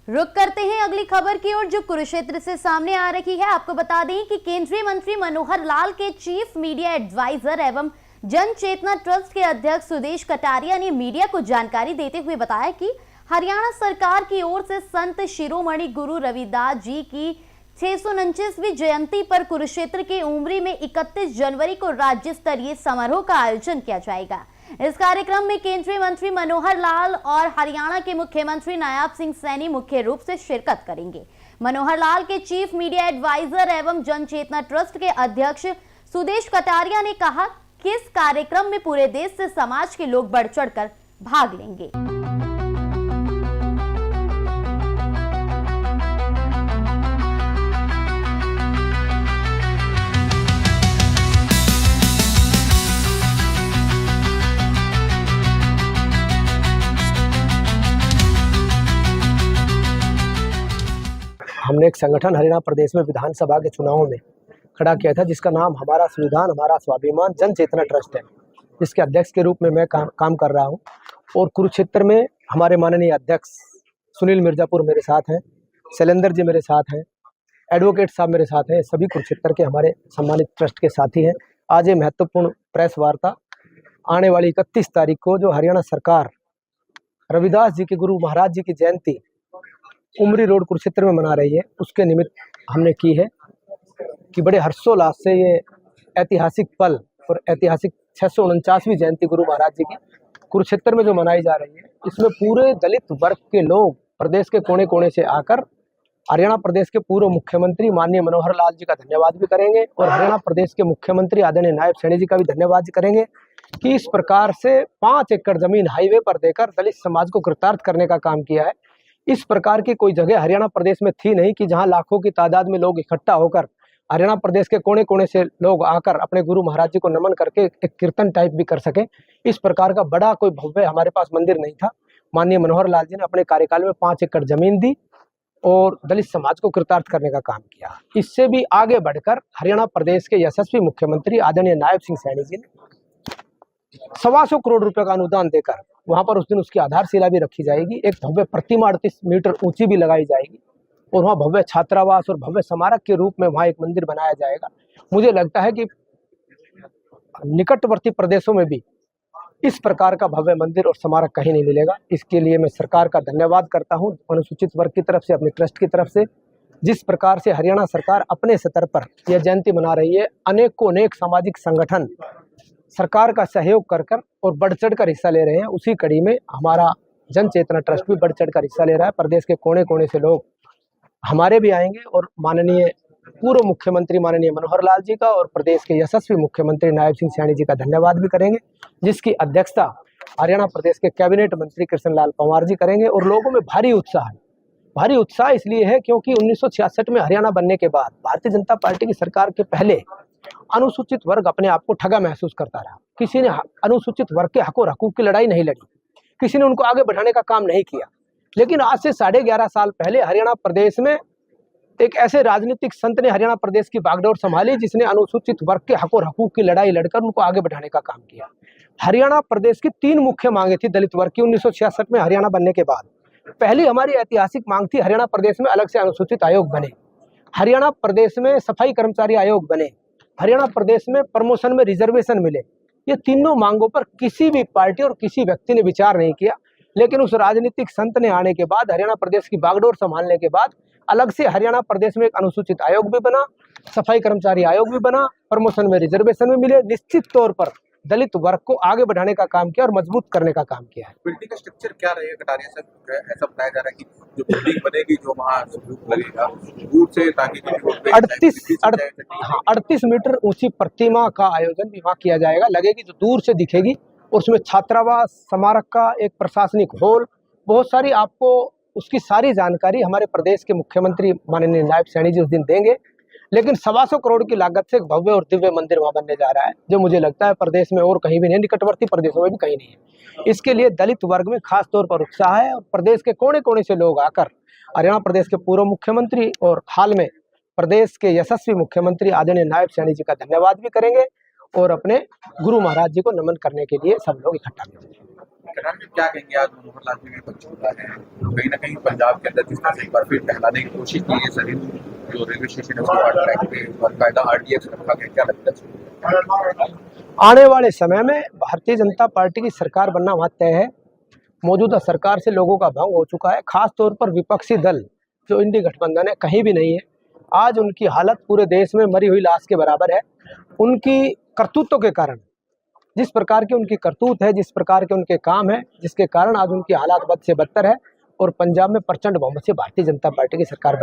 रुक करते हैं अगली खबर की ओर जो कुरुक्षेत्र से सामने आ रही है। आपको बता दें कि केंद्रीय मंत्री मनोहर लाल के चीफ मीडिया एडवाइजर एवं जन चेतना ट्रस्ट के अध्यक्ष सुदेश कटारिया ने मीडिया को जानकारी देते हुए बताया कि हरियाणा सरकार की ओर से संत शिरोमणि गुरु रविदास जी की 649वीं जयंती पर कुरुक्षेत्र के उमरी में 31 जनवरी को राज्य स्तरीय समारोह का आयोजन किया जाएगा। इस कार्यक्रम में केंद्रीय मंत्री मनोहर लाल और हरियाणा के मुख्यमंत्री नायब सिंह सैनी मुख्य रूप से शिरकत करेंगे। मनोहर लाल के चीफ मीडिया एडवाइजर एवं जन चेतना ट्रस्ट के अध्यक्ष सुदेश कटारिया ने कहा कि इस कार्यक्रम में पूरे देश से समाज के लोग बढ़ चढ़कर भाग लेंगे। हमने एक संगठन हरियाणा प्रदेश में विधानसभा के चुनावों में खड़ा किया था जिसका नाम हमारा संविधान हमारा स्वाभिमान जन चेतना ट्रस्ट है, जिसके अध्यक्ष के रूप में मैं काम कर रहा हूं। और कुरुक्षेत्र में हमारे माननीय अध्यक्ष सुनील मिर्जापुर मेरे साथ हैं, शैलेंद्र जी मेरे साथ हैं, एडवोकेट साहब मेरे साथ हैं। सभी कुरुक्षेत्र के हमारे सम्मानित ट्रस्ट के साथी हैं। आज ये महत्वपूर्ण प्रेस वार्ता आने वाली 31 तारीख को जो हरियाणा सरकार रविदास जी के गुरु महाराज जी की जयंती उमरी रोड कुरुक्षेत्र में मना रही है, उसके निमित्त हमने की है कि बड़े हर्षोल्लास से ये ऐतिहासिक पल और ऐतिहासिक 649वीं जयंती गुरु महाराज जी की कुरुक्षेत्र में जो मनाई जा रही है, इसमें पूरे दलित वर्ग के लोग प्रदेश के कोने कोने से आकर हरियाणा प्रदेश के पूर्व मुख्यमंत्री माननीय मनोहर लाल जी का धन्यवाद भी करेंगे और हरियाणा प्रदेश के मुख्यमंत्री आदरणीय नायब सैनी जी का भी धन्यवाद करेंगे कि इस प्रकार से 5 एकड़ जमीन हाईवे पर देकर दलित समाज को कृतार्थ करने का काम किया है। इस प्रकार की कोई जगह हरियाणा प्रदेश में थी नहीं कि जहां लाखों की तादाद में लोग इकट्ठा होकर हरियाणा प्रदेश के कोने कोने से लोग आकर अपने गुरु महाराज जी को नमन करके एक कीर्तन टाइप भी कर सके। इस प्रकार का बड़ा कोई भव्य हमारे पास मंदिर नहीं था। माननीय मनोहर लाल जी ने अपने कार्यकाल में 5 एकड़ जमीन दी और दलित समाज को कृतार्थ करने का काम किया। इससे भी आगे बढ़कर हरियाणा प्रदेश के यशस्वी मुख्यमंत्री आदरणीय नायब सिंह सैनी जी ने 125 करोड़ रुपए का अनुदान देकर वहां पर उस दिन उसकी आधारशिला भी रखी जाएगी। एक भव्य प्रतिमा 38 मीटर ऊंची भी लगाई जाएगी और वहां भव्य छात्रावास और भव्य स्मारक के रूप में वहां एक मंदिर बनाया जाएगा। मुझे लगता है कि निकटवर्ती प्रदेशों में भी इस प्रकार का भव्य मंदिर और स्मारक कहीं नहीं मिलेगा। इसके लिए मैं सरकार का धन्यवाद करता हूं, अनुसूचित वर्ग की तरफ से, अपने ट्रस्ट की तरफ से। जिस प्रकार से हरियाणा सरकार अपने स्तर पर यह जयंती मना रही है, अनेक सामाजिक संगठन सरकार का सहयोग कर और बढ़ चढ़ कर हिस्सा ले रहे हैं। उसी कड़ी में हमारा जन चेतना ट्रस्ट भी बढ़ चढ़ कर हिस्सा ले रहा है। प्रदेश के कोने कोने से लोग हमारे भी आएंगे और माननीय पूर्व मुख्यमंत्री माननीय मनोहर लाल जी का और प्रदेश के यशस्वी मुख्यमंत्री नायब सिंह सैनी जी का धन्यवाद भी करेंगे, जिसकी अध्यक्षता हरियाणा प्रदेश के कैबिनेट मंत्री कृष्ण लाल पंवार जी करेंगे। और लोगों में भारी उत्साह इसलिए है क्योंकि 1966 में हरियाणा बनने के बाद भारतीय जनता पार्टी की सरकार के पहले अनुसूचित वर्ग अपने आप को ठगा महसूस करता रहा। किसी ने अनुसूचित वर्ग के हक और हकूक की लड़ाई नहीं लड़ी, किसी ने उनको आगे बढ़ाने का काम नहीं किया। लेकिन आज से 11.5 साल पहले हरियाणा प्रदेश में एक ऐसे राजनीतिक संत ने हरियाणा प्रदेश की बागडोर संभाली जिसने अनुसूचित वर्ग के हक और हकूक की लड़ाई लड़कर उनको आगे बढ़ाने का काम किया। हरियाणा प्रदेश की 3 मुख्य मांगे थी दलित वर्ग की 1966 में हरियाणा बनने के बाद। पहली हमारी ऐतिहासिक मांग थी हरियाणा प्रदेश में अलग से अनुसूचित आयोग बने, हरियाणा प्रदेश में सफाई कर्मचारी आयोग बने, हरियाणा प्रदेश में प्रमोशन में रिजर्वेशन मिले। ये तीनों मांगों पर किसी भी पार्टी और किसी व्यक्ति ने विचार नहीं किया। लेकिन उस राजनीतिक संत ने आने के बाद, हरियाणा प्रदेश की बागडोर संभालने के बाद अलग से हरियाणा प्रदेश में एक अनुसूचित आयोग भी बना, सफाई कर्मचारी आयोग भी बना, प्रमोशन में रिजर्वेशन भी मिले। निश्चित तौर पर दलित वर्ग को आगे बढ़ाने का काम किया और मजबूत करने का काम किया है। बिल्डिंग का स्ट्रक्चर क्या रहेगा कटारिया साहब? ऐसा बताया जा रहा है कि जो बिल्डिंग बनेगी जो वहाँ लगेगा दूर से, ताकि 38 मीटर ऊंची प्रतिमा का आयोजन भी वहाँ किया जाएगा, लगेगी जो दूर से दिखेगी। और उसमें छात्रावास, स्मारक का एक प्रशासनिक हॉल, बहुत सारी आपको उसकी सारी जानकारी हमारे प्रदेश के मुख्यमंत्री माननीय नायब सैनी जी उस दिन देंगे। लेकिन 125 करोड़ की लागत से एक भव्य और दिव्य मंदिर वहां बनने जा रहा है, जो मुझे लगता है प्रदेश में और कहीं भी नहीं, निकटवर्ती प्रदेशों में भी कहीं नहीं है। इसके लिए दलित वर्ग में खास तौर पर उत्साह है और प्रदेश के कोने कोने से लोग आकर हरियाणा प्रदेश के पूर्व मुख्यमंत्री और हाल में प्रदेश के यशस्वी मुख्यमंत्री आदरणीय नायब सैनी जी का धन्यवाद भी करेंगे और अपने गुरु महाराज जी को नमन करने के लिए सब लोग इकट्ठा होंगे। कटारिया जी, क्या कहेंगे आज मनोहर लाल जी भी पंचकूला है, कहीं ना कहीं पंजाब के अंदर जिस तरह से एक बार फिर टहलाने की कोशिश की है, सभी जो रेलवे स्टेशन है उसको हॉट ट्रैक पे बाकायदा RDX रखा गया, क्या लगता है? आने वाले समय में भारतीय जनता पार्टी की सरकार बनना वहाँ तय है। मौजूदा सरकार से लोगों का भंग हो चुका है, खास तौर पर विपक्षी दल जो इंडी गठबंधन है कहीं भी नहीं है। आज उनकी हालत पूरे देश में मरी हुई लाश के बराबर है। उनकी करतूतों के कारण, जिस प्रकार की उनकी करतूत है, जिस प्रकार के उनके काम है, जिसके कारण आज उनकी हालात बद से बदतर है और पंजाब में प्रचंड बहुमत से भारतीय जनता पार्टी की सरकार